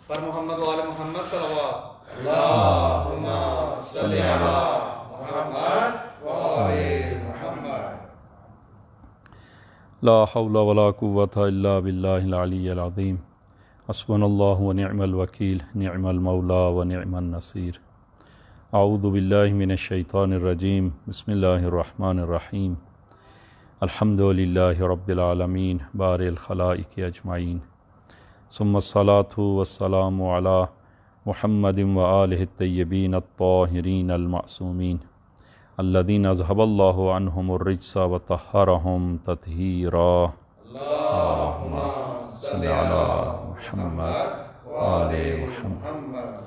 پر محمد و آل محمد صلوات اللہم صلی علی محمد و آل محمد۔ لا حول ولا قوة الا باللہ العلی العظیم، حسبنا اللہ ونعم الوکیل، نعم المولا ونعم النصیر۔ اعوذ باللہ من الشیطان الرجیم، بسم اللہ الرحمن الرحیم۔ الحمد للہ رب العالمین بارئ الخلائق اجمعین، ثم الصلاة والسلام علی محمد وآلہ الطیبین الطاہرین المعصومین الذین اذھب اللہ عنہم الرجس وطہرہم تطہیرا۔ اللہم صلی علی محمد وآل محمد۔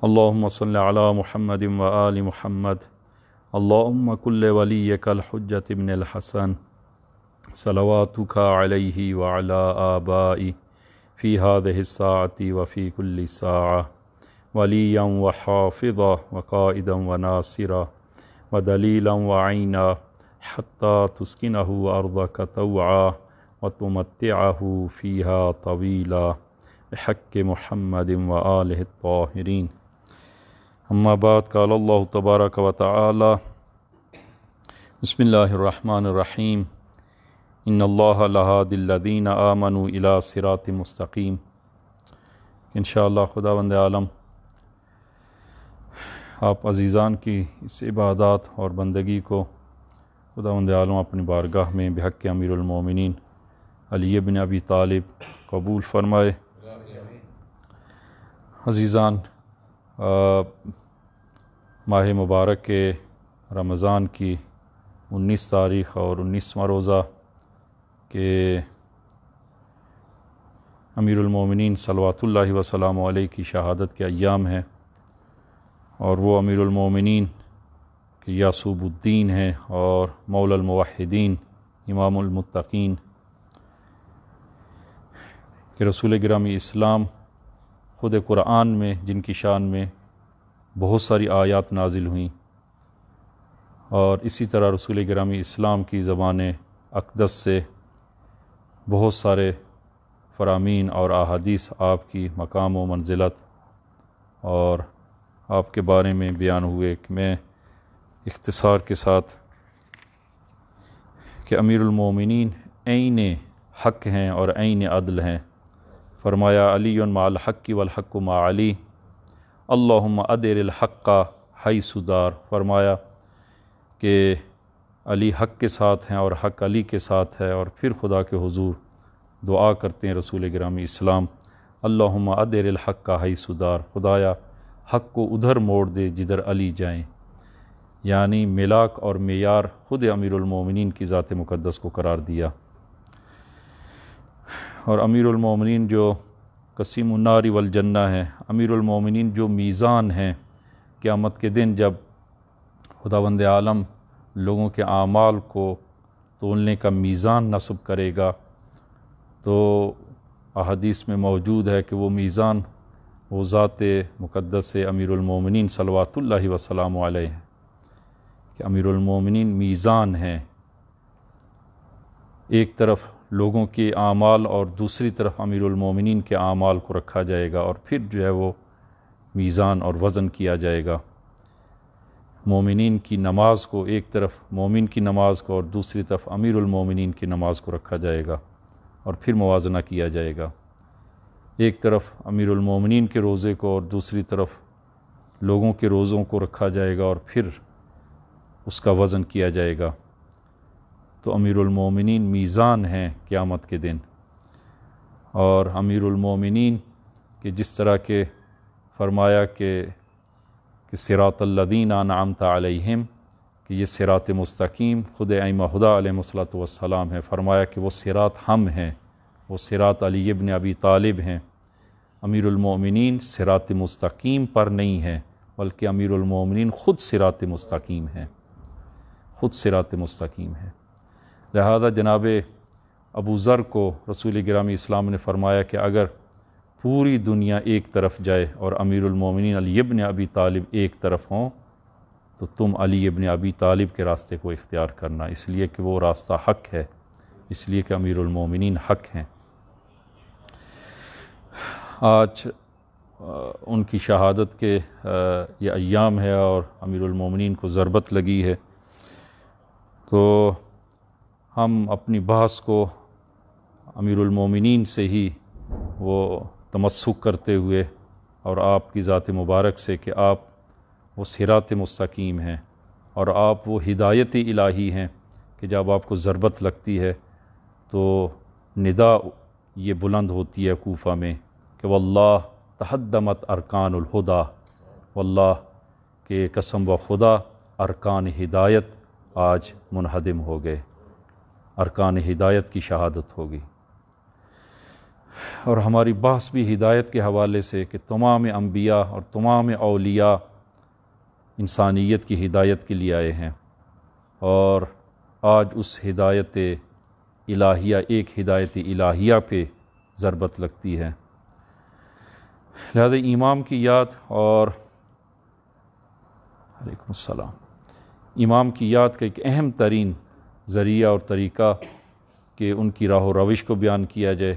اللہم صلی علی محمد وآل محمد۔ اللہم کل ولیک الحجۃ ابن الحسن صلواتک علیہ وعلی آبائی فی هذه الساعة وفی کل ساعة ولیا وحافظا وقائدا وناصرا ودلیلا وعینا حتی تسکنہ ارضک طوعا وتمتعہ فیہا طویلا بحق محمد وآلہ الطاہرین۔ اما بعد، قال اللہ تبارک و تعالی بسم اللہ الرحمن الرحیم، ان اللہ لہادی الذین آمنوا الی صراط مستقیم۔ انشاءاللہ خداوند عالم آپ عزیزان کی اس عبادات اور بندگی کو خداوند عالم اپنی بارگاہ میں بحق امیر المومنین علی بن ابی طالب قبول فرمائے۔ عزیزان، ماہ مبارک کے رمضان کی 19 تاریخ اور 19واں روزہ کہ امیر المومنین صلوات اللہ وسلام علیہ کی شہادت کے ایام ہیں، اور وہ امیر المومنین کہ یعصوب الدین ہیں اور مولا الموحدین، امام المتقین، کہ رسول گرامی اسلام خود قرآن میں جن کی شان میں بہت ساری آیات نازل ہوئیں، اور اسی طرح رسول گرامی اسلام کی زبان اقدس سے بہت سارے فرامین اور احادیث آپ کی مقام و منزلت اور آپ کے بارے میں بیان ہوئے، کہ میں اختصار کے ساتھ کہ امیر المومنین عین حق ہیں اور عین عدل ہیں۔ فرمایا علی مع الحق والحق مع علی، اللہم ادر الحق حیث دار۔ فرمایا کہ علی حق کے ساتھ ہیں اور حق علی کے ساتھ ہے، اور پھر خدا کے حضور دعا کرتے ہیں رسول گرامی اسلام، اللہم ادر الحق حیث دار، خدایا حق کو ادھر موڑ دے جدھر علی جائیں، یعنی ملاک اور معیار خود امیر المومنین کی ذات مقدس کو قرار دیا۔ اور امیر المومنین جو قسیم النار والجنہ ہیں، امیر المومنین جو میزان ہیں، قیامت کے دن جب خداوند عالم لوگوں کے اعمال کو تولنے کا میزان نصب کرے گا، تو احادیث میں موجود ہے کہ وہ میزان وہ ذات مقدس سے امیر المومنین صلوات اللہ وسلام علیہ ہیں، کہ امیر المومنین میزان ہیں، ایک طرف لوگوں کے اعمال اور دوسری طرف امیر المومنین کے اعمال کو رکھا جائے گا، اور پھر جو ہے وہ میزان اور وزن کیا جائے گا۔ مومنین کی نماز کو ایک طرف مومن کی نماز کو اور دوسری طرف امیر المومنین کی نماز کو رکھا جائے گا، اور پھر موازنہ کیا جائے گا۔ ایک طرف امیر المومنین کے روزے کو اور دوسری طرف لوگوں کے روزوں کو رکھا جائے گا، اور پھر اس کا وزن کیا جائے گا۔ تو امیر المومنین میزان ہیں قیامت کے دن، اور امیر المومنین کہ جس طرح کہ فرمایا کہ صراط الذین انعمت علیہم، کہ یہ صراط مستقیم خود ائمہ ہدیٰ علیہم السلام ہے۔ فرمایا کہ وہ صراط ہم ہیں، وہ صراط علی ابن ابی طالب ہیں۔ امیر المومنین صراط مستقیم پر نہیں ہیں، بلکہ امیر المومنین خود صراط مستقیم ہیں، خود صراط مستقیم ہے۔ لہذا جناب ابو ذر کو رسول گرامی اسلام نے فرمایا کہ اگر پوری دنیا ایک طرف جائے اور امیر المومنین علی ابن ابی طالب ایک طرف ہوں، تو تم علی ابن ابی طالب کے راستے کو اختیار کرنا، اس لیے کہ وہ راستہ حق ہے، اس لیے کہ امیر المومنین حق ہیں۔ آج ان کی شہادت کے یہ ایام ہے اور امیر المومنین کو ضربت لگی ہے، تو ہم اپنی بحث کو امیر المومنین سے ہی وہ تمسک کرتے ہوئے اور آپ کی ذات مبارک سے کہ آپ وہ صراط مستقیم ہیں اور آپ وہ ہدایت الہی ہیں کہ جب آپ کو ضربت لگتی ہے تو ندا یہ بلند ہوتی ہے کوفہ میں کہ واللہ تہدمت ارکان الہدا، واللہ کہ قسم و خدا ارکان ہدایت آج منہدم ہو گئے، ارکان ہدایت کی شہادت ہوگی۔ اور ہماری بحث بھی ہدایت کے حوالے سے کہ تمام انبیاء اور تمام اولیاء انسانیت کی ہدایت کے لیے آئے ہیں، اور آج اس ہدایت الہیہ، ایک ہدایت الہیہ پہ ضربت لگتی ہے۔ لہذا امام کی یاد اور علیکم السلام، امام کی یاد کا ایک اہم ترین ذریعہ اور طریقہ کہ ان کی راہ و روش کو بیان کیا جائے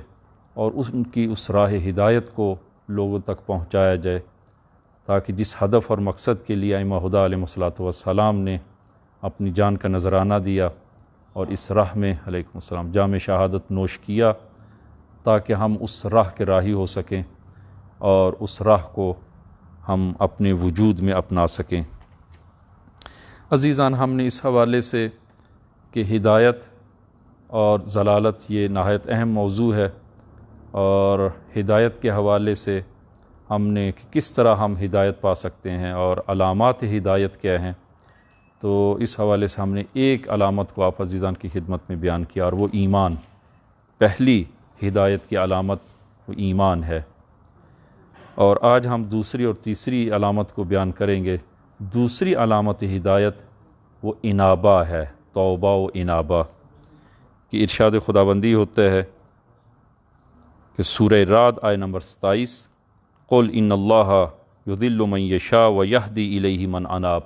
اور ان کی اس راہ ہدایت کو لوگوں تک پہنچایا جائے، تاکہ جس ہدف اور مقصد کے لیے ائمہ خدا علیہ الصلوۃ والسلام نے اپنی جان کا نذرانہ دیا اور اس راہ میں علیکم السلام جام شہادت نوش کیا، تاکہ ہم اس راہ کے راہی ہو سکیں اور اس راہ کو ہم اپنے وجود میں اپنا سکیں۔ عزیزان، ہم نے اس حوالے سے کہ ہدایت اور ضلالت یہ نہایت اہم موضوع ہے، اور ہدایت کے حوالے سے ہم نے کس طرح ہم ہدایت پا سکتے ہیں اور علامات ہدایت کیا ہیں، تو اس حوالے سے ہم نے ایک علامت کو آپ عزیزان کی خدمت میں بیان کیا، اور وہ ایمان۔ پہلی ہدایت کی علامت وہ ایمان ہے، اور آج ہم دوسری اور تیسری علامت کو بیان کریں گے۔ دوسری علامت ہدایت وہ انابہ ہے، توبہ و انابہ کی ارشاد خداوندی ہوتا ہے کہ سورہ رعد آیہ نمبر 27، قل ان اللہ یضل من یشاء ویہدی الیہ من اناب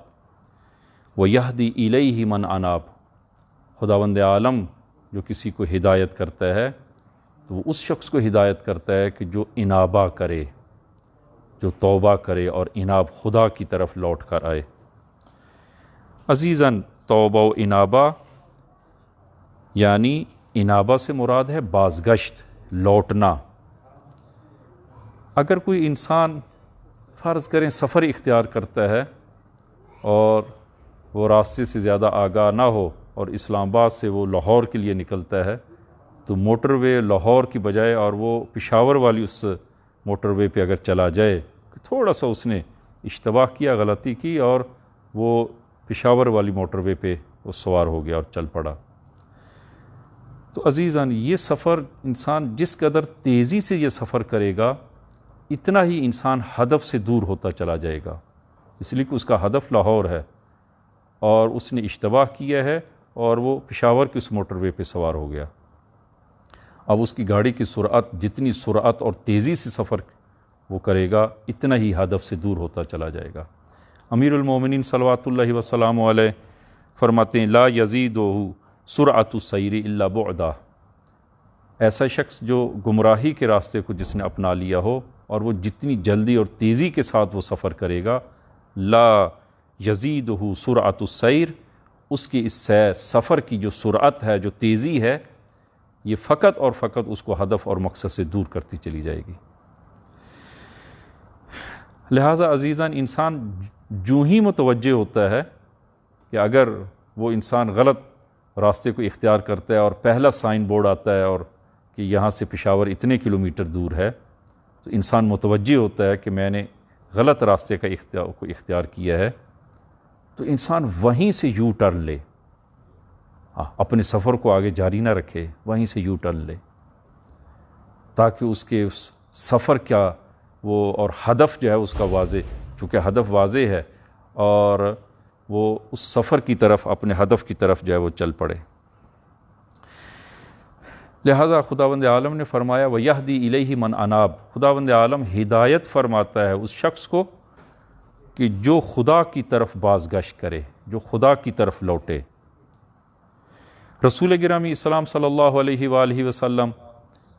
ویہدی الیہ من اناب۔ خداوند عالم جو کسی کو ہدایت کرتا ہے تو وہ اس شخص کو ہدایت کرتا ہے کہ جو انابہ کرے، جو توبہ کرے اور اناب خدا کی طرف لوٹ کر آئے۔ عزیزاً، توبہ و انابہ یعنی انابہ سے مراد ہے بازگشت، لوٹنا۔ اگر کوئی انسان فرض کریں سفر اختیار کرتا ہے اور وہ راستے سے زیادہ آگاہ نہ ہو اور اسلام آباد سے وہ لاہور کے لیے نکلتا ہے، تو موٹر وے لاہور کی بجائے اور وہ پشاور والی اس موٹر وے پہ اگر چلا جائے، تھوڑا سا اس نے اشتباہ کیا، غلطی کی، اور وہ پشاور والی موٹر وے پہ وہ سوار ہو گیا اور چل پڑا۔ تو عزیزان، یہ سفر انسان جس قدر تیزی سے یہ سفر کرے گا، اتنا ہی انسان ہدف سے دور ہوتا چلا جائے گا، اس لیے کہ اس کا ہدف لاہور ہے اور اس نے اشتباہ کیا ہے اور وہ پشاور کی اس موٹر وے پہ سوار ہو گیا۔ اب اس کی گاڑی کی سرعت، جتنی سرعت اور تیزی سے سفر وہ کرے گا، اتنا ہی ہدف سے دور ہوتا چلا جائے گا۔ امیر المومنین صلوات اللہ وسلام علیہ فرماتے ہیں لا یزیدہ سرعت السیر الا بعدا۔ ایسا شخص جو گمراہی کے راستے کو جس نے اپنا لیا ہو اور وہ جتنی جلدی اور تیزی کے ساتھ وہ سفر کرے گا، لا یزیدہ سرعت السیر، اس کی اس سفر کی جو سرعت ہے، جو تیزی ہے، یہ فقط اور فقط اس کو ہدف اور مقصد سے دور کرتی چلی جائے گی۔ لہٰذا عزیزان، انسان جو ہی متوجہ ہوتا ہے کہ اگر وہ انسان غلط راستے کو اختیار کرتا ہے اور پہلا سائن بورڈ آتا ہے اور کہ یہاں سے پشاور اتنے کلومیٹر دور ہے، تو انسان متوجہ ہوتا ہے کہ میں نے غلط راستے کا اختیار کیا ہے، تو انسان وہیں سے یو ٹرن لے، اپنے سفر کو آگے جاری نہ رکھے، وہیں سے یو ٹرن لے، تاکہ اس کے اس سفر کا وہ اور ہدف جو ہے اس کا واضح، چونکہ ہدف واضح ہے، اور وہ اس سفر کی طرف، اپنے ہدف کی طرف جو ہے وہ چل پڑے۔ لہذا خداوند عالم نے فرمایا وَيَهْدِي إِلَيْهِ مَنْ أَنَابَ، خداوند عالم ہدایت فرماتا ہے اس شخص کو کہ جو خدا کی طرف بازگشت کرے، جو خدا کی طرف لوٹے۔ رسول گرامی اسلام صلی اللہ علیہ وآلہ وسلم،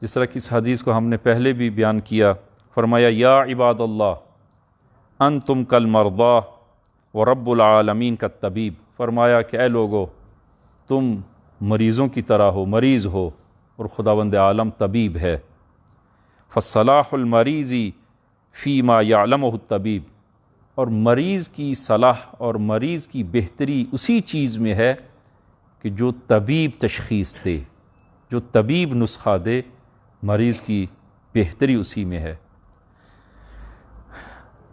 جس طرح کی اس حدیث کو ہم نے پہلے بھی بیان کیا، فرمایا یا عباد اللہ انتم کل مرضا و رب العالمین کا طبیب، فرمایا کہ اے لوگو تم مریضوں کی طرح ہو، مریض ہو اور خداوند عالم طبیب ہے۔ فصلاح المریضی فیما یعلمہ الطبیب، اور مریض کی صلاح اور مریض کی بہتری اسی چیز میں ہے کہ جو طبیب تشخیص دے، جو طبیب نسخہ دے، مریض کی بہتری اسی میں ہے۔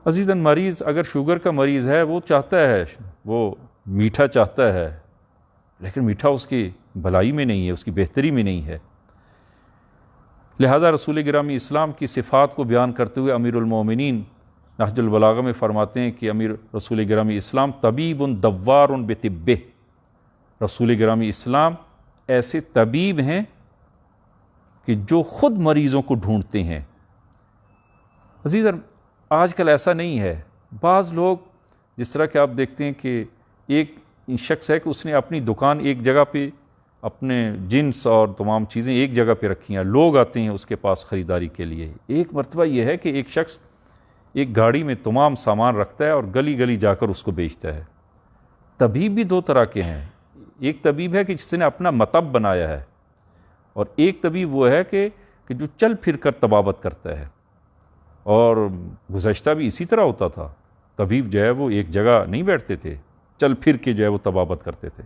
عزیزاً، مریض اگر شوگر کا مریض ہے وہ چاہتا ہے، وہ میٹھا چاہتا ہے، لیکن میٹھا اس کی بھلائی میں نہیں ہے، اس کی بہتری میں نہیں ہے۔ لہذا رسول گرامی اسلام کی صفات کو بیان کرتے ہوئے امیر المومنین نہج البلاغہ میں فرماتے ہیں کہ امیر رسول گرامی اسلام طبیب دوار بطبہ، رسول گرامی اسلام ایسے طبیب ہیں کہ جو خود مریضوں کو ڈھونڈتے ہیں۔ عزیزاً، آج کل ایسا نہیں ہے، بعض لوگ جس طرح کہ آپ دیکھتے ہیں کہ ایک شخص ہے کہ اس نے اپنی دکان ایک جگہ پہ، اپنے جنس اور تمام چیزیں ایک جگہ پہ رکھی ہیں، لوگ آتے ہیں اس کے پاس خریداری کے لیے۔ ایک مرتبہ یہ ہے کہ ایک شخص ایک گاڑی میں تمام سامان رکھتا ہے اور گلی گلی جا کر اس کو بیچتا ہے۔ طبیب بھی دو طرح کے ہیں، ایک طبیب ہے کہ جس نے اپنا مطب بنایا ہے، اور ایک طبیب وہ ہے کہ جو چل پھر کر طبابت کرتا ہے۔ اور گزشتہ بھی اسی طرح ہوتا تھا، طبیب جو ہے وہ ایک جگہ نہیں بیٹھتے تھے، چل پھر کے جو ہے وہ طبابت کرتے تھے۔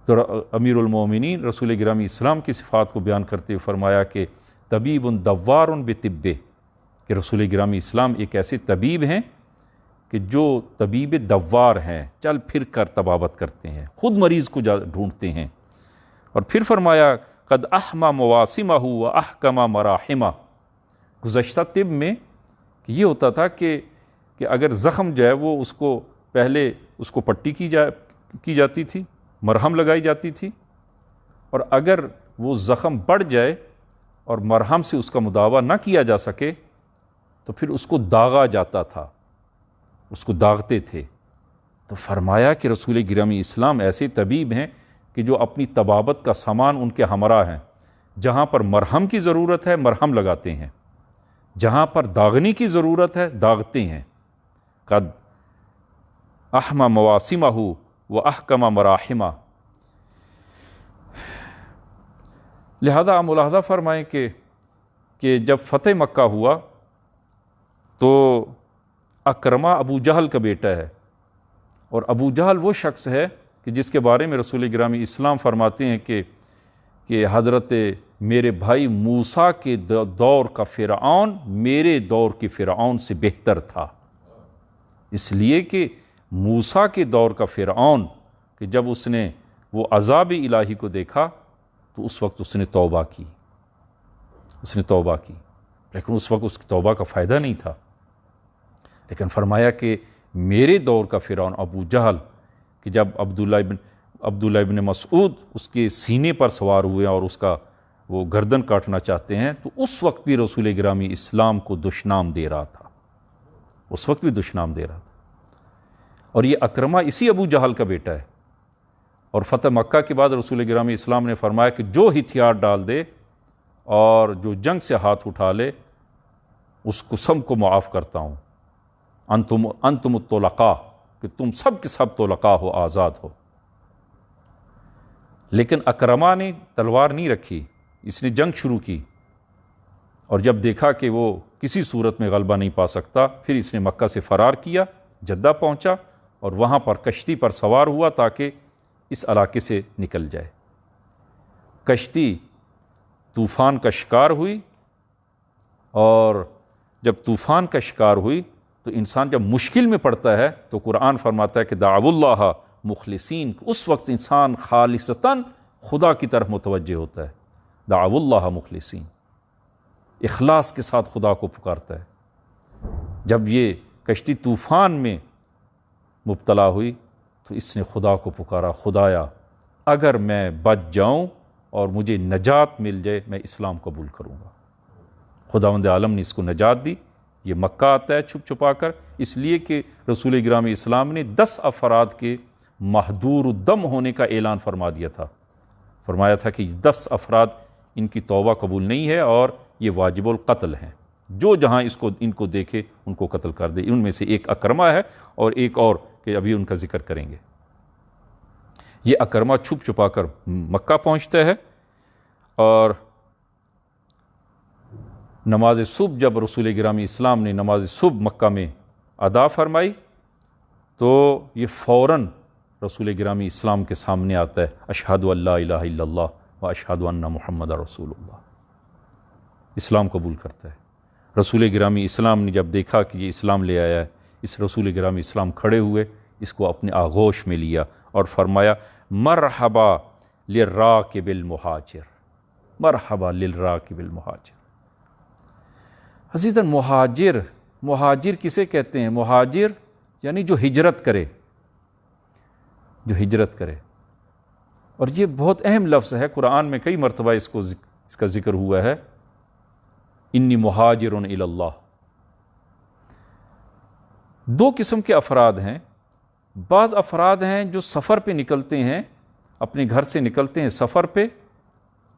تو امیر المومنین رسول گرامی اسلام کی صفات کو بیان کرتے ہوئے فرمایا کہ طبیب دوار بطبہ، کہ رسول گرامی اسلام ایک ایسے طبیب ہیں کہ جو طبیب دوار ہیں، چل پھر کر طبابت کرتے ہیں، خود مریض کو ڈھونڈتے ہیں۔ اور پھر فرمایا قد احما مواسمہ و احکم مراحمہ، گزشتہ طب میں یہ ہوتا تھا کہ اگر زخم جو ہے وہ اس کو پہلے اس کو پٹی کی جاتی تھی، مرہم لگائی جاتی تھی، اور اگر وہ زخم بڑھ جائے اور مرہم سے اس کا مداوع نہ کیا جا سکے تو پھر اس کو داغا جاتا تھا، اس کو داغتے تھے۔ تو فرمایا کہ رسول گرامی اسلام ایسے طبیب ہیں کہ جو اپنی طبابت کا سامان ان کے ہمراہ ہیں، جہاں پر مرہم کی ضرورت ہے مرہم لگاتے ہیں، جہاں پر داغنے کی ضرورت ہے داغتے ہیں۔ قد احما مواسمہ و احکم مراحمہ۔ لہذا آپ ملاحظہ فرمائیں کہ جب فتح مکہ ہوا تو اکرمہ ابو جہل کا بیٹا ہے، اور ابو جہل وہ شخص ہے کہ جس کے بارے میں رسول گرامی اسلام فرماتے ہیں کہ حضرت میرے بھائی موسیٰ کے دور کا فرعون میرے دور کے فرعون سے بہتر تھا، اس لیے کہ موسیٰ کے دور کا فرعون کہ جب اس نے وہ عذاب الہی کو دیکھا تو اس وقت اس نے توبہ کی، لیکن اس وقت اس کی توبہ کا فائدہ نہیں تھا۔ لیکن فرمایا کہ میرے دور کا فرعون ابو جہل کہ جب عبداللہ ابن مسعود اس کے سینے پر سوار ہوئے اور اس کا وہ گردن کاٹنا چاہتے ہیں، تو اس وقت بھی رسول گرامی اسلام کو دشنام دے رہا تھا، اور یہ اکرمہ اسی ابو جہل کا بیٹا ہے۔ اور فتح مکہ کے بعد رسول گرامی اسلام نے فرمایا کہ جو ہتھیار ڈال دے اور جو جنگ سے ہاتھ اٹھا لے اس کو سب کو معاف کرتا ہوں، انتم الطلقاء، کہ تم سب کے سب طلقاء ہو، آزاد ہو۔ لیکن اکرمہ نے تلوار نہیں رکھی، اس نے جنگ شروع کی، اور جب دیکھا کہ وہ کسی صورت میں غلبہ نہیں پا سکتا، پھر اس نے مکہ سے فرار کیا، جدہ پہنچا اور وہاں پر کشتی پر سوار ہوا تاکہ اس علاقے سے نکل جائے۔ کشتی طوفان کا شکار ہوئی، اور جب طوفان کا شکار ہوئی تو انسان جب مشکل میں پڑتا ہے تو قرآن فرماتا ہے کہ دعوا اللہ مخلصین، اس وقت انسان خالصتاً خدا کی طرف متوجہ ہوتا ہے، دعوا اللہ مخلصین، اخلاص کے ساتھ خدا کو پکارتا ہے۔ جب یہ کشتی طوفان میں مبتلا ہوئی تو اس نے خدا کو پکارا، خدایا اگر میں بچ جاؤں اور مجھے نجات مل جائے میں اسلام قبول کروں گا۔ خداوند عالم نے اس کو نجات دی۔ یہ مکہ آتا ہے چھپ چھپا کر، اس لیے کہ رسول گرامی اسلام نے 10 افراد کے محدور الدم ہونے کا اعلان فرما دیا تھا، فرمایا تھا کہ 10 افراد ان کی توبہ قبول نہیں ہے اور یہ واجب القتل ہیں۔ جو جہاں ان کو دیکھے ان کو قتل کر دے۔ ان میں سے ایک اکرمہ ہے اور ایک اور کہ ابھی ان کا ذکر کریں گے۔ یہ اکرمہ چھپ چھپا کر مکہ پہنچتا ہے، اور نماز صبح جب رسول گرامی اسلام نے نماز صبح مکہ میں ادا فرمائی تو یہ فوراً رسول گرامی اسلام کے سامنے آتا ہے، اشہد ان لا الہ الا اللہ و اشہد ان محمد رسول اللہ، اسلام قبول کرتا ہے۔ رسول گرامی اسلام نے جب دیکھا کہ یہ اسلام لے آیا ہے، اس رسول گرامی اسلام کھڑے ہوئے، اس کو اپنے آغوش میں لیا اور فرمایا مرحبا للراکب المہاجر، مرحبا للراکب المہاجر۔ عزیزاً، مہاجر کسے کہتے ہیں؟ مہاجر یعنی جو ہجرت کرے، جو ہجرت کرے، اور یہ بہت اہم لفظ ہے، قرآن میں کئی مرتبہ اس کا ذکر ہوا ہے، انی مہاجر الی اللہ۔ دو قسم کے افراد ہیں، بعض افراد ہیں جو سفر پہ نکلتے ہیں، اپنے گھر سے نکلتے ہیں سفر پہ،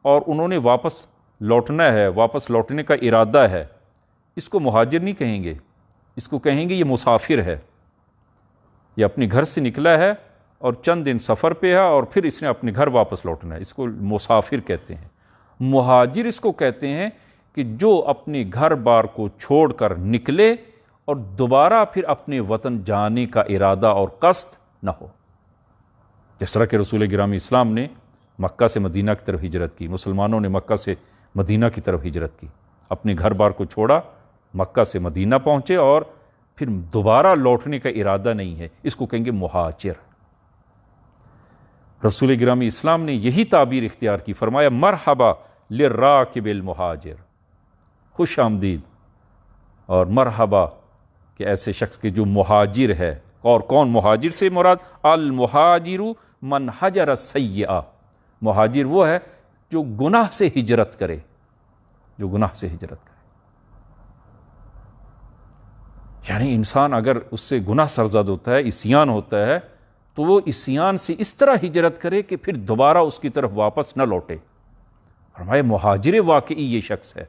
اور انہوں نے واپس لوٹنا ہے، واپس لوٹنے کا ارادہ ہے، اس کو مہاجر نہیں کہیں گے، اس کو کہیں گے یہ مسافر ہے، یہ اپنے گھر سے نکلا ہے اور چند دن سفر پہ ہے اور پھر اس نے اپنے گھر واپس لوٹنا ہے، اس کو مسافر کہتے ہیں۔ مہاجر اس کو کہتے ہیں کہ جو اپنے گھر بار کو چھوڑ کر نکلے اور دوبارہ پھر اپنے وطن جانے کا ارادہ اور قصد نہ ہو۔ جس طرح کہ رسول گرامی اسلام نے مکہ سے مدینہ کی طرف ہجرت کی، مسلمانوں نے مکہ سے مدینہ کی طرف ہجرت کی، اپنے گھر بار کو چھوڑا، مکہ سے مدینہ پہنچے اور پھر دوبارہ لوٹنے کا ارادہ نہیں ہے، اس کو کہیں گے مہاجر۔ رسول گرامی اسلام نے یہی تعبیر اختیار کی، فرمایا مرحبا للراکب المہاجر، خوش آمدید اور مرحبا کہ ایسے شخص کے جو مہاجر ہے۔ اور کون مہاجر سے مراد؟ المہاجر من حجر السیئہ، مہاجر وہ ہے جو گناہ سے ہجرت کرے، جو گناہ سے ہجرت کرے۔ یعنی انسان اگر اس سے گناہ سرزد ہوتا ہے، عصیان ہوتا ہے، تو وہ عصیان سے اس طرح ہجرت کرے کہ پھر دوبارہ اس کی طرف واپس نہ لوٹے۔ فرمایا مہاجر واقعی یہ شخص ہے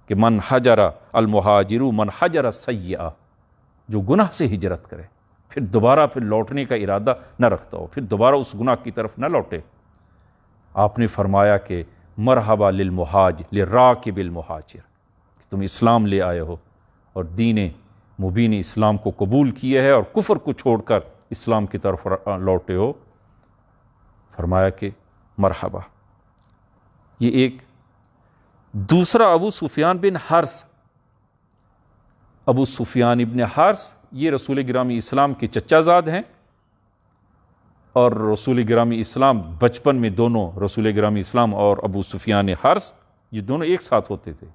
کہ من حجر المہاجر من حجر السیئہ، جو گناہ سے ہجرت کرے، پھر دوبارہ پھر لوٹنے کا ارادہ نہ رکھتا ہو، پھر دوبارہ اس گناہ کی طرف نہ لوٹے۔ آپ نے فرمایا کہ مرحبا للراکب المہاجر، کہ تم اسلام لے آئے ہو اور دین مبین اسلام کو قبول کیے ہے اور کفر کو چھوڑ کر اسلام کی طرف لوٹے ہو، فرمایا کہ مرحبا۔ یہ ایک دوسرا ابو سفیان بن حرث، ابو سفیان ابن حرث یہ رسول گرامی اسلام کے چچا زاد ہیں، اور رسول گرامی اسلام بچپن میں دونوں رسول گرامی اسلام اور ابو سفیان حرث یہ دونوں ایک ساتھ ہوتے تھے،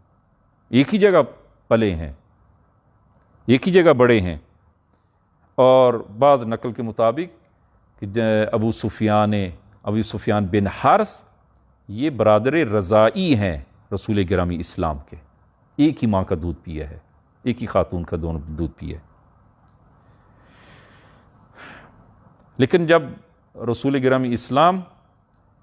ایک ہی جگہ پلے ہیں، ایک ہی جگہ بڑے ہیں۔ اور بعض نقل کے مطابق کہ ابو سفیان بن حرث یہ برادر رضائی ہیں رسول گرامی اسلام کے، ایک ہی ماں کا دودھ پیا ہے، ایک ہی خاتون کا دودھ پیا ہے۔ لیکن جب رسول گرامی اسلام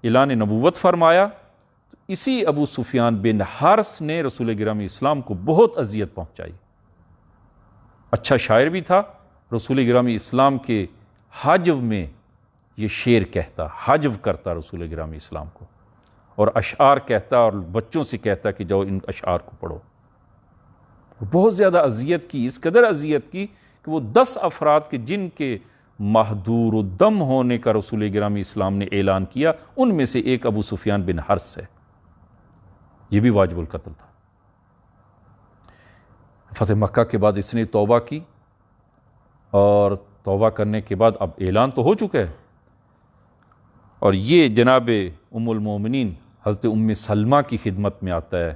اعلان نبوت فرمایا تو اسی ابو سفیان بن حرث نے رسول گرامی اسلام کو بہت اذیت پہنچائی۔ اچھا شاعر بھی تھا، رسول گرامی اسلام کے حجو میں یہ شعر کہتا، حجو کرتا رسول گرامی اسلام کو، اور اشعار کہتا اور بچوں سے کہتا کہ جاؤ ان اشعار کو پڑھو۔ بہت زیادہ اذیت کی، اس قدر اذیت کی کہ وہ 10 افراد کے جن کے محدور الدم ہونے کا رسول گرامی اسلام نے اعلان کیا، ان میں سے ایک ابو سفیان بن حرث ہے، یہ بھی واجب القتل تھا۔ فتح مکہ کے بعد اس نے توبہ کی، اور توبہ کرنے کے بعد اب اعلان تو ہو چکا ہے، اور یہ جناب ام المومنین حضرت ام سلمہ کی خدمت میں آتا ہے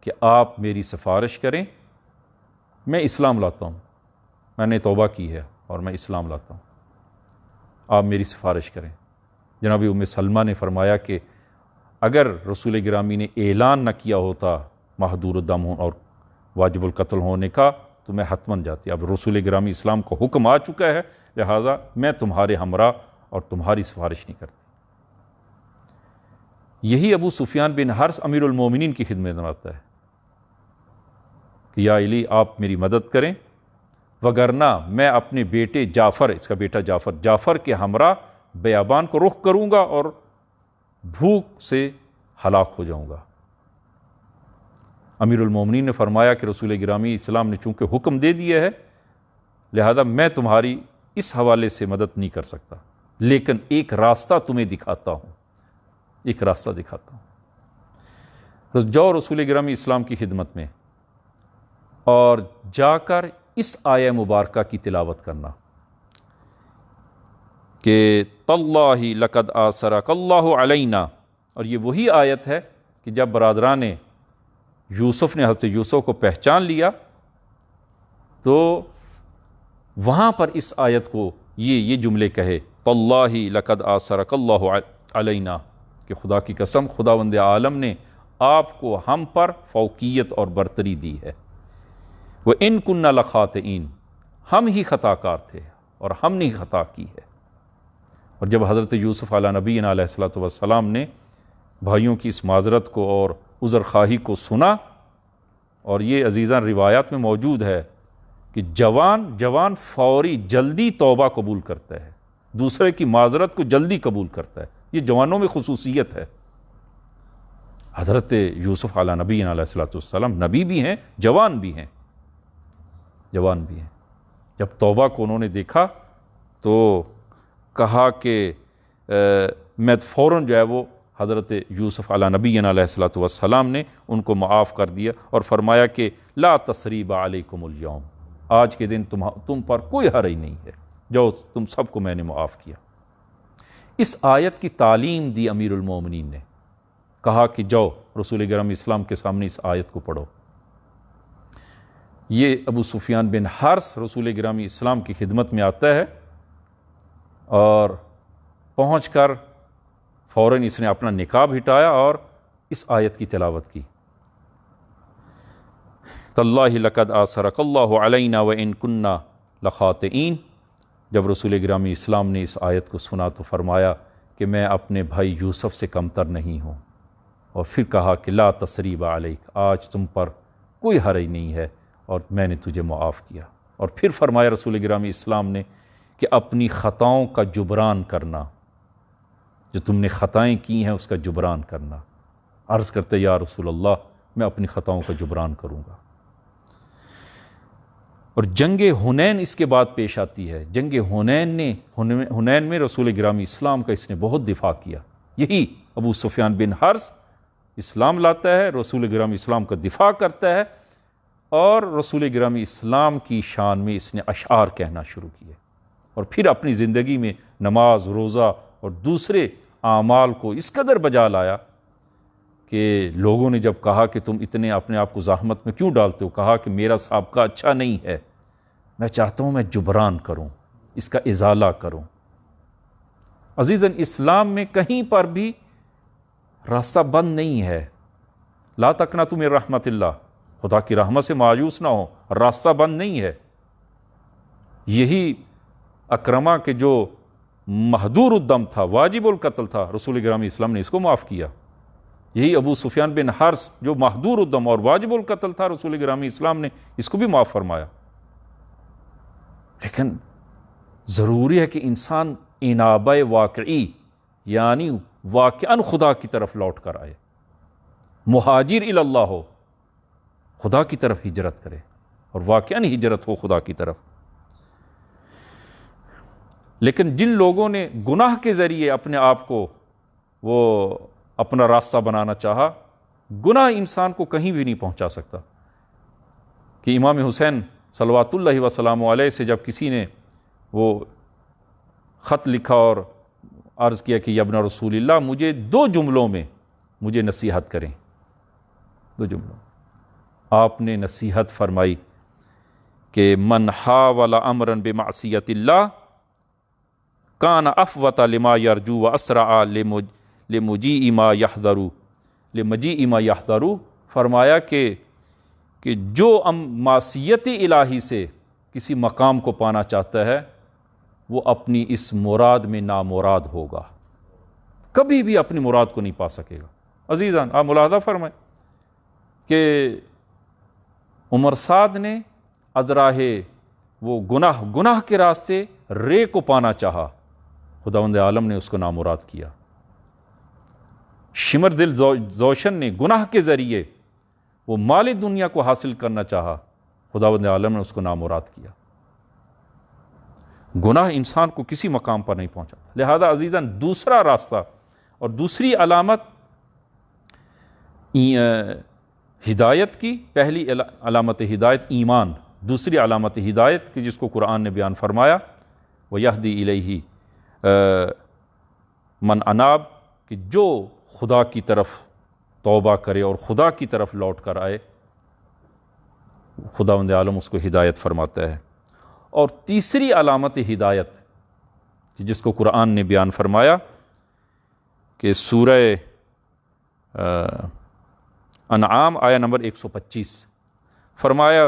کہ آپ میری سفارش کریں، میں اسلام لاتا ہوں، میں نے توبہ کی ہے اور میں اسلام لاتا ہوں، آپ میری سفارش کریں۔ جناب ام سلمہ نے فرمایا کہ اگر رسول گرامی نے اعلان نہ کیا ہوتا محدور الدم اور واجب القتل ہونے کا تو میں حتماً جاتی، اب رسول گرامی اسلام کو حکم آ چکا ہے، لہذا میں تمہارے ہمراہ اور تمہاری سفارش نہیں کرتی۔ یہی ابو سفیان بن حرث امیر المومنین کی خدمت میں آتا ہے، کہ یا علی آپ میری مدد کریں، وگرنہ میں اپنے بیٹے جعفر، اس کا بیٹا جعفر کے ہمراہ بیابان کو رخ کروں گا اور بھوک سے ہلاک ہو جاؤں گا۔ امیر المومنین نے فرمایا کہ رسول گرامی اسلام نے چونکہ حکم دے دیا ہے، لہذا میں تمہاری اس حوالے سے مدد نہیں کر سکتا، لیکن ایک راستہ تمہیں دکھاتا ہوں، ایک راستہ دکھاتا ہوں۔ تو جاؤ رسول گرامی اسلام کی خدمت میں اور جا کر اس آیہ مبارکہ کی تلاوت کرنا کہ تاللہ لقد آثرک اللہ علینا، اور یہ وہی آیت ہے کہ جب برادران یوسف نے حضرت یوسف کو پہچان لیا تو وہاں پر اس آیت کو یہ جملے کہے، تاللہ لقد آثرک اللہ علینا، کہ خدا کی قسم خداوند عالم نے آپ کو ہم پر فوقیت اور برتری دی ہے، وَإِن كُنَّا لَخَاطِئِينَ، ہم ہی خطا کار تھے اور ہم نے ہی خطا کی ہے۔ اور جب حضرت یوسف علیہ نبینا علیہ السلام نے بھائیوں کی اس معذرت کو اور عذر خواہی کو سنا، اور یہ عزیزان روایات میں موجود ہے کہ جوان فوری جلدی توبہ قبول کرتا ہے، دوسرے کی معذرت کو جلدی قبول کرتا ہے، یہ جوانوں میں خصوصیت ہے۔ حضرت یوسف علیہ نبینا علیہ السلام نبی بھی ہیں، جوان بھی ہیں۔ جب توبہ کو انہوں نے دیکھا تو کہا کہ میں فوراً جو ہے وہ حضرت یوسف علیہ نبینا علیہ السلام نے ان کو معاف کر دیا اور فرمایا کہ لا تثریب علیکم اليوم، آج کے دن تم پر کوئی حرج نہیں ہے، جاؤ تم سب کو میں نے معاف کیا۔ اس آیت کی تعلیم دی امیر المومنین نے، کہا کہ جاؤ رسول گرامی اسلام کے سامنے اس آیت کو پڑھو۔ یہ ابو سفیان بن حارث رسول گرامی اسلام کی خدمت میں آتا ہے اور پہنچ کر فوراً اس نے اپنا نقاب ہٹایا اور اس آیت کی تلاوت کی، تاللہ لقد آثرک اللہ علینا وإن كنا لخاطئین۔ جب رسول گرامی اسلام نے اس آیت کو سنا تو فرمایا کہ میں اپنے بھائی یوسف سے کمتر نہیں ہوں، اور پھر کہا کہ لا تثریب علیک، آج تم پر کوئی حرج نہیں ہے اور میں نے تجھے معاف کیا۔ اور پھر فرمایا رسول گرامی اسلام نے کہ اپنی خطاؤں کا جبران کرنا، جو تم نے خطائیں کی ہیں اس کا جبران کرنا۔ عرض کرتے یا رسول اللہ میں اپنی خطاؤں کا جبران کروں گا۔ اور جنگ حنین اس کے بعد پیش آتی ہے۔ جنگ حنین میں رسول گرامی اسلام کا اس نے بہت دفاع کیا۔ یہی ابو سفیان بن حارث اسلام لاتا ہے، رسول گرامی اسلام کا دفاع کرتا ہے، اور رسول گرامی اسلام کی شان میں اس نے اشعار کہنا شروع کیے، اور پھر اپنی زندگی میں نماز، روزہ اور دوسرے اعمال کو اس قدر بجا لایا کہ لوگوں نے جب کہا کہ تم اتنے اپنے آپ کو زحمت میں کیوں ڈالتے ہو، کہا کہ میرا سابقہ اچھا نہیں ہے، میں چاہتا ہوں میں جبران کروں، اس کا ازالہ کروں۔ عزیزاً اسلام میں کہیں پر بھی راستہ بند نہیں ہے، لا تقنطوا من رحمت اللہ، خدا کی رحمت سے مایوس نہ ہو، راستہ بند نہیں ہے۔ یہی اکرمہ کے جو محدور الدم تھا، واجب القتل تھا، رسول گرامی اسلام نے اس کو معاف کیا۔ یہی ابو سفیان بن حارث جو محدور الدم اور واجب القتل تھا، رسول گرامی اسلام نے اس کو بھی معاف فرمایا۔ لیکن ضروری ہے کہ انسان انابہ واقعی، یعنی واقعاً خدا کی طرف لوٹ کر آئے، مہاجر الی اللہ ہو، خدا کی طرف ہجرت کرے، اور واقعاً ہجرت ہو خدا کی طرف۔ لیکن جن لوگوں نے گناہ کے ذریعے اپنے آپ کو وہ اپنا راستہ بنانا چاہا، گناہ انسان کو کہیں بھی نہیں پہنچا سکتا۔ کہ امام حسین صلوات اللہ وسلام علیہ سے جب کسی نے وہ خط لکھا اور عرض کیا کہ یا ابن رسول اللہ مجھے 2 جملوں میں مجھے نصیحت کریں، 2 جملوں، آپ نے نصیحت فرمائی کہ من حاول امرا بمعصیت اللہ کان افوت لما یرجو واسرع لمجیء ما یحذر، فرمایا کہ جو معصیت الہی سے کسی مقام کو پانا چاہتا ہے وہ اپنی اس مراد میں نامراد ہوگا، کبھی بھی اپنی مراد کو نہیں پا سکے گا۔ عزیزان آپ ملاحظہ فرمائیں کہ عمر سعد نے از راہ وہ گناہ کے راستے رے کو پانا چاہا، خداوند عالم نے اس کو نامراد کیا۔ شمر دل زوشن نے گناہ کے ذریعے وہ مال دنیا کو حاصل کرنا چاہا، خداوند عالم نے اس کو نامراد کیا۔ گناہ انسان کو کسی مقام پر نہیں پہنچاتا۔ لہذا عزیزاً دوسرا راستہ اور دوسری علامت ہدایت کی، پہلی علامت ہدایت ایمان، دوسری علامت ہدایت کی جس کو قرآن نے بیان فرمایا وَيَهْدِي إِلَيْهِ من اناب، کہ جو خدا کی طرف توبہ کرے اور خدا کی طرف لوٹ کر آئے، خداوند عالم اس کو ہدایت فرماتا ہے۔ اور تیسری علامت ہدایت جس کو قرآن نے بیان فرمایا کہ سورہ انعام آیا نمبر 125 فرمایا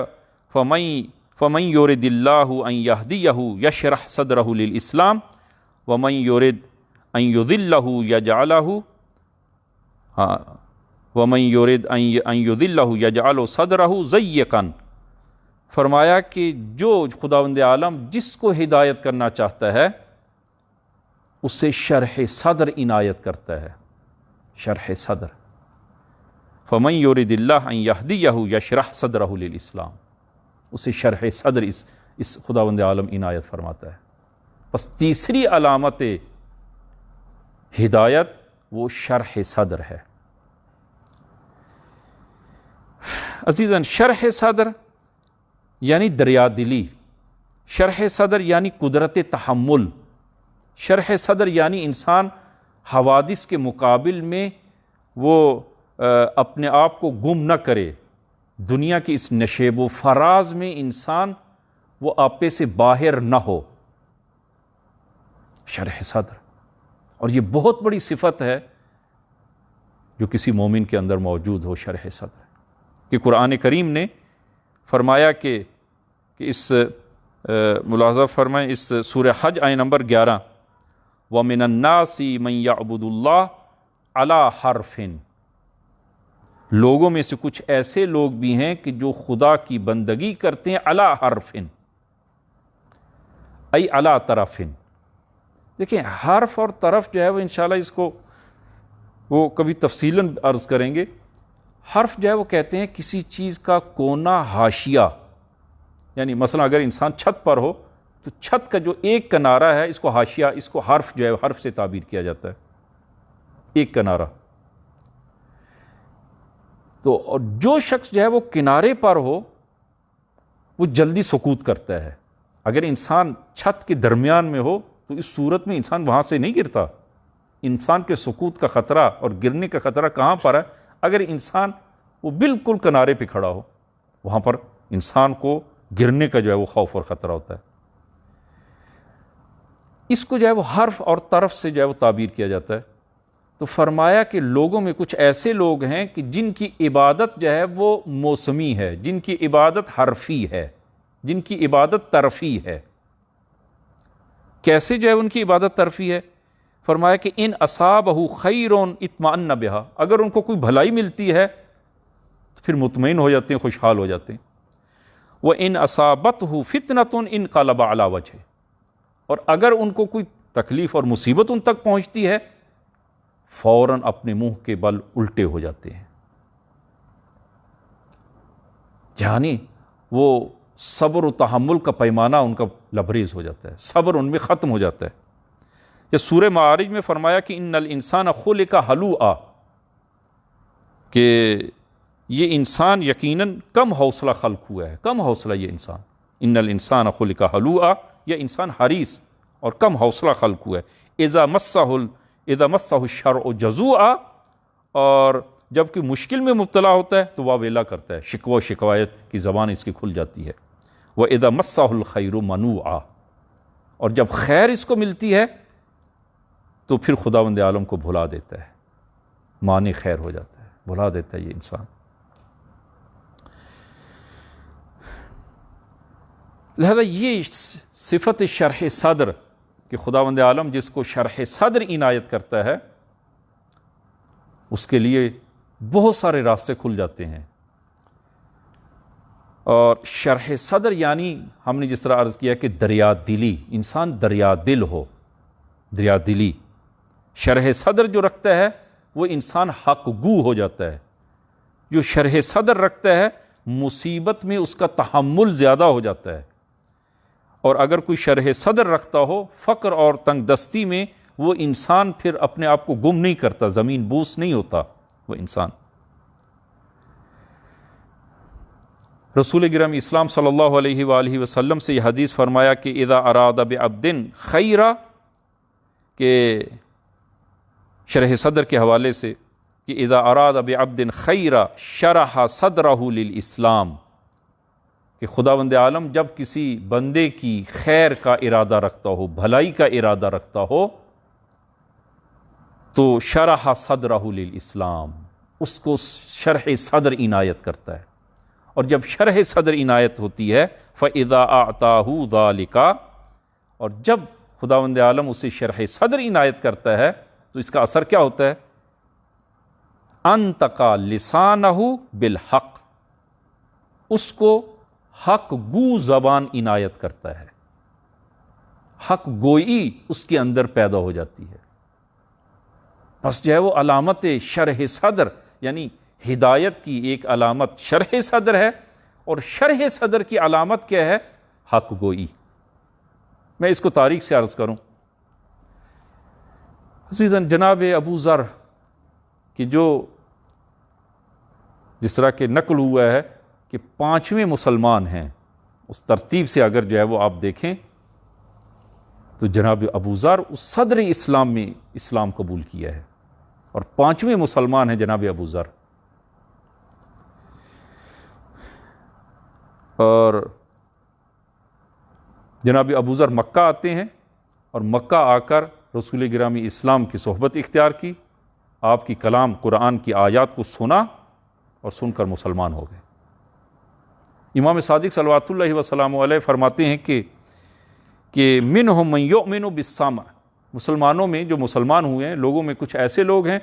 فَمَن يُرِدِ اللَّهُ أَن يَهْدِيَهُ يَشْرَحْ صَدْرَهُ لِلْإِسْلَامِ وَمَن يُرِدْ أَن يُضِلَّهُ يَجْعَلْهُ صَدْرَهُ ضَيِّقًا۔ فرمایا کہ جو خداوند عالم جس کو ہدایت کرنا چاہتا ہے اسے شرح صدر عنایت کرتا ہے، شرح صدر۔ فَمَن يُرِدِ اللَّهُ أَن يَهْدِيَهُ يَشْرَحْ صَدْرَهُ لِلْإِسْلَامِ، اسے شرح صدر اس خداوند عالم عنایت فرماتا ہے۔ بس تیسری علامت ہدایت وہ شرح صدر ہے۔ عزیزاً شرح صدر یعنی دریا دلی، شرح صدر یعنی قدرت تحمل، شرح صدر یعنی انسان حوادث کے مقابل میں وہ اپنے آپ کو گم نہ کرے، دنیا کی اس نشیب و فراز میں انسان وہ آپے سے باہر نہ ہو، شرح صدر۔ اور یہ بہت بڑی صفت ہے جو کسی مومن کے اندر موجود ہو، شرح صدر، کہ قرآن کریم نے فرمایا کہ اس ملاحظہ فرمائیں اس سورہ حج آیہ نمبر 11 وَمِنَ النَّاسِ مَن يَعْبُدُ اللَّهَ عَلَى حَرْفٍ، لوگوں میں سے کچھ ایسے لوگ بھی ہیں کہ جو خدا کی بندگی کرتے ہیں علی حرف، ای علی طرف۔ دیکھیں حرف اور طرف جو ہے وہ انشاءاللہ اس کو وہ کبھی تفصیلاً عرض کریں گے۔ حرف جو ہے وہ کہتے ہیں کسی چیز کا کونا، حاشیہ، یعنی مثلا اگر انسان چھت پر ہو تو چھت کا جو ایک کنارہ ہے اس کو حاشیہ، اس کو حرف جو ہے حرف سے تعبیر کیا جاتا ہے، ایک کنارہ۔ تو اور جو شخص جو ہے وہ کنارے پر ہو وہ جلدی سقوط کرتا ہے۔ اگر انسان چھت کے درمیان میں ہو تو اس صورت میں انسان وہاں سے نہیں گرتا۔ انسان کے سقوط کا خطرہ اور گرنے کا خطرہ کہاں پر ہے؟ اگر انسان وہ بالکل کنارے پہ کھڑا ہو، وہاں پر انسان کو گرنے کا جو ہے وہ خوف اور خطرہ ہوتا ہے۔ اس کو جو ہے وہ حرف اور طرف سے جو ہے وہ تعبیر کیا جاتا ہے۔ تو فرمایا کہ لوگوں میں کچھ ایسے لوگ ہیں کہ جن کی عبادت جو ہے وہ موسمی ہے، جن کی عبادت حرفی ہے، جن کی عبادت طرفی ہے۔ کیسے جو ہے ان کی عبادت طرفی ہے؟ فرمایا کہ ان اصابہ خیر اطمأن بہا، اگر ان کو کوئی بھلائی ملتی ہے تو پھر مطمئن ہو جاتے ہیں، خوشحال ہو جاتے ہیں۔ وَإِنْ أَصَابَتْهُ فِتْنَةٌ انقلب علی وجہ، اور اگر ان کو کوئی تکلیف اور مصیبت ان تک پہنچتی ہے فوراً اپنے منہ کے بل الٹے ہو جاتے ہیں، یعنی وہ صبر و تحمل کا پیمانہ ان کا لبریز ہو جاتا ہے، صبر ان میں ختم ہو جاتا ہے۔ یہ سورہ معارج میں فرمایا کہ ان الانسان خلق ہلوعا، کہ یہ انسان یقیناً کم حوصلہ خلق ہوا ہے، کم حوصلہ یہ انسان، ان الانسان خلق ہلوعا، یہ انسان حریص اور کم حوصلہ خلق ہوا ہے۔ اذا مسہ الشرع جزوعا، اور جب کہ مشکل میں مبتلا ہوتا ہے تو واویلا کرتا ہے، شکوہ و شکایت کی زبان اس کی کھل جاتی ہے۔ وَإِذَا مَسَّهُ الْخَيْرُ مَنُوعًا، اور جب خیر اس کو ملتی ہے تو پھر خداوند عالم کو بھلا دیتا ہے، معنی خیر ہو جاتا ہے، بھلا دیتا ہے یہ انسان۔ لہذا یہ صفت شرح صدر کہ خداوند عالم جس کو شرح صدر عنایت کرتا ہے اس کے لیے بہت سارے راستے کھل جاتے ہیں۔ اور شرح صدر یعنی ہم نے جس طرح عرض کیا کہ دریا دلی، انسان دریا دل ہو، دریا دلی۔ شرح صدر جو رکھتا ہے وہ انسان حق گو ہو جاتا ہے، جو شرح صدر رکھتا ہے مصیبت میں اس کا تحمل زیادہ ہو جاتا ہے، اور اگر کوئی شرح صدر رکھتا ہو فقر اور تنگ دستی میں، وہ انسان پھر اپنے آپ کو گم نہیں کرتا، زمین بوس نہیں ہوتا وہ انسان۔ رسول گرامی اسلام صلی اللہ علیہ وآلہ وسلم سے یہ حدیث فرمایا کہ اذا اراد بعبد خیرا، کہ شرح صدر کے حوالے سے کہ اذا اراد بعبد خیرا شرح صدرہ للاسلام، کہ خداوند عالم جب کسی بندے کی خیر کا ارادہ رکھتا ہو، بھلائی کا ارادہ رکھتا ہو، تو شرح صدرہ للاسلام، اس کو شرح صدر عنایت کرتا ہے، اور جب شرح صدر عنایت ہوتی ہے فَإِذَا أَعْطَاهُ ذَلِكَ، اور جب خداوند عالم اسے شرح صدر عنایت کرتا ہے تو اس کا اثر کیا ہوتا ہے؟ انتقا لسانہ بالحق، اس کو حق گو زبان عنایت کرتا ہے، حق گوئی اس کے اندر پیدا ہو جاتی ہے۔ بس جو ہے وہ علامت شرح صدر، یعنی ہدایت کی ایک علامت شرح صدر ہے، اور شرح صدر کی علامت کیا ہے؟ حق گوئی۔ میں اس کو تاریخ سے عرض کروں، عزیزاً جناب ابو ذر کہ جو جس طرح کہ نقل ہوا ہے کہ 5ویں مسلمان ہیں، اس ترتیب سے اگر جو ہے وہ آپ دیکھیں تو جناب ابو ذر اس صدر اسلام میں اسلام قبول کیا ہے، اور 5ویں مسلمان ہیں جناب ابو ذر۔ اور جناب ابو ذر مکہ آتے ہیں، اور مکہ آ کر رسول گرامی اسلام کی صحبت اختیار کی، آپ کی کلام قرآن کی آیات کو سنا اور سن کر مسلمان ہو گئے۔ امام صادق صلوات اللہ وسلم علیہ فرماتے ہیں کہ منہم من یؤمن بالسمع، مسلمانوں میں جو مسلمان ہوئے ہیں لوگوں میں کچھ ایسے لوگ ہیں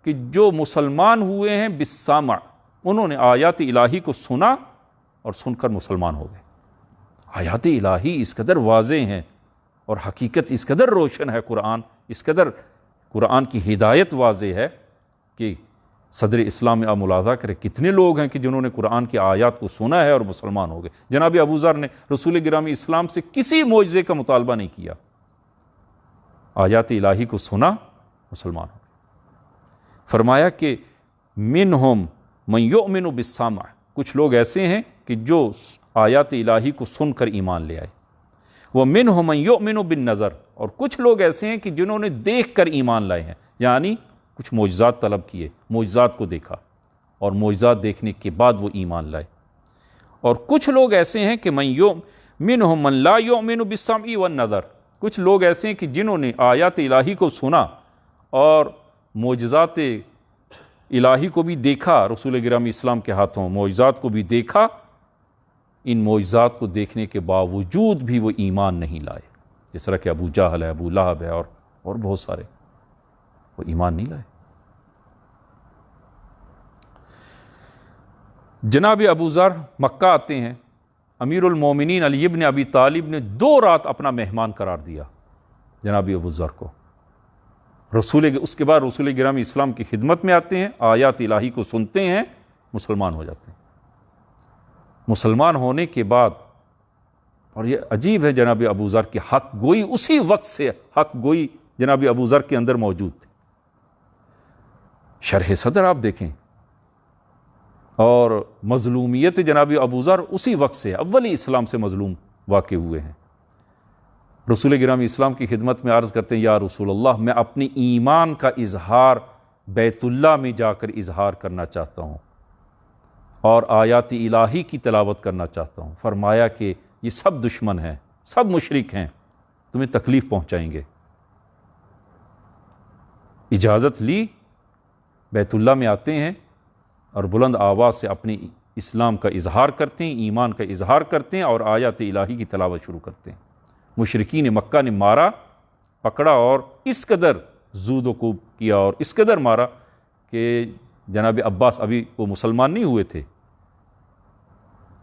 کہ جو مسلمان ہوئے ہیں بالسمع، انہوں نے آیات الہی کو سنا اور سن کر مسلمان ہو گئے۔ آیات الہی اس قدر واضح ہیں اور حقیقت اس قدر روشن ہے، قرآن اس قدر، قرآن کی ہدایت واضح ہے کہ صدر اسلام میں آپ ملاحظہ کریں کتنے لوگ ہیں کہ جنہوں نے قرآن کی آیات کو سنا ہے اور مسلمان ہو گئے۔ جناب ابو ذر نے رسول گرامی اسلام سے کسی معجزے کا مطالبہ نہیں کیا، آیات الہی کو سنا، مسلمان ہو گئے۔ فرمایا کہ منہم من یؤمن بالسمع، کچھ لوگ ایسے ہیں کہ جو آیات الہی کو سن کر ایمان لے آئے، ومنہم من یؤمن بالنظر، اور کچھ لوگ ایسے ہیں کہ جنہوں نے دیکھ کر ایمان لائے ہیں، یعنی کچھ معجزات طلب کیے، معجزات کو دیکھا اور معجزات دیکھنے کے بعد وہ ایمان لائے، اور کچھ لوگ ایسے ہیں کہ منہم من لا یؤمن بالسمع والنظر، کچھ لوگ ایسے ہیں کہ جنہوں نے آیات الہی کو سنا اور معجزات الہی کو بھی دیکھا، رسول گرامی اسلام کے ہاتھوں معجزات کو بھی دیکھا، ان معجزات کو دیکھنے کے باوجود بھی وہ ایمان نہیں لائے، جس طرح کہ ابو جہل ہے، ابو لہب ہے، اور بہت سارے، وہ ایمان نہیں لائے۔ جناب ابو ذر مکہ آتے ہیں، امیر المومنین علی ابن ابی طالب نے 2 رات اپنا مہمان قرار دیا جناب ابو ذر کو۔ اس کے بعد رسول گرامی اسلام کی خدمت میں آتے ہیں، آیات الہی کو سنتے ہیں، مسلمان ہو جاتے ہیں۔ مسلمان ہونے کے بعد، اور یہ عجیب ہے جناب ابو ذر کی حق گوئی اسی وقت سے حق گوئی جناب ابو ذر کے اندر موجود تھی۔ شرح صدر آپ دیکھیں، اور مظلومیت جناب ابو ذر اسی وقت سے، اولی اسلام سے مظلوم واقع ہوئے ہیں۔ رسول گرامی اسلام کی خدمت میں عرض کرتے ہیں، یا رسول اللہ، میں اپنی ایمان کا اظہار بیت اللہ میں جا کر اظہار کرنا چاہتا ہوں اور آیات الہی کی تلاوت کرنا چاہتا ہوں۔ فرمایا کہ یہ سب دشمن ہیں، سب مشرک ہیں، تمہیں تکلیف پہنچائیں گے۔ اجازت لی، بیت اللہ میں آتے ہیں اور بلند آواز سے اپنے اسلام کا اظہار کرتے ہیں، ایمان کا اظہار کرتے ہیں، اور آیات الہی کی تلاوت شروع کرتے ہیں۔ مشرکین مکہ نے مارا، پکڑا، اور اس قدر زود و کوب کیا اور اس قدر مارا کہ جناب عباس ابھی وہ مسلمان نہیں ہوئے تھے،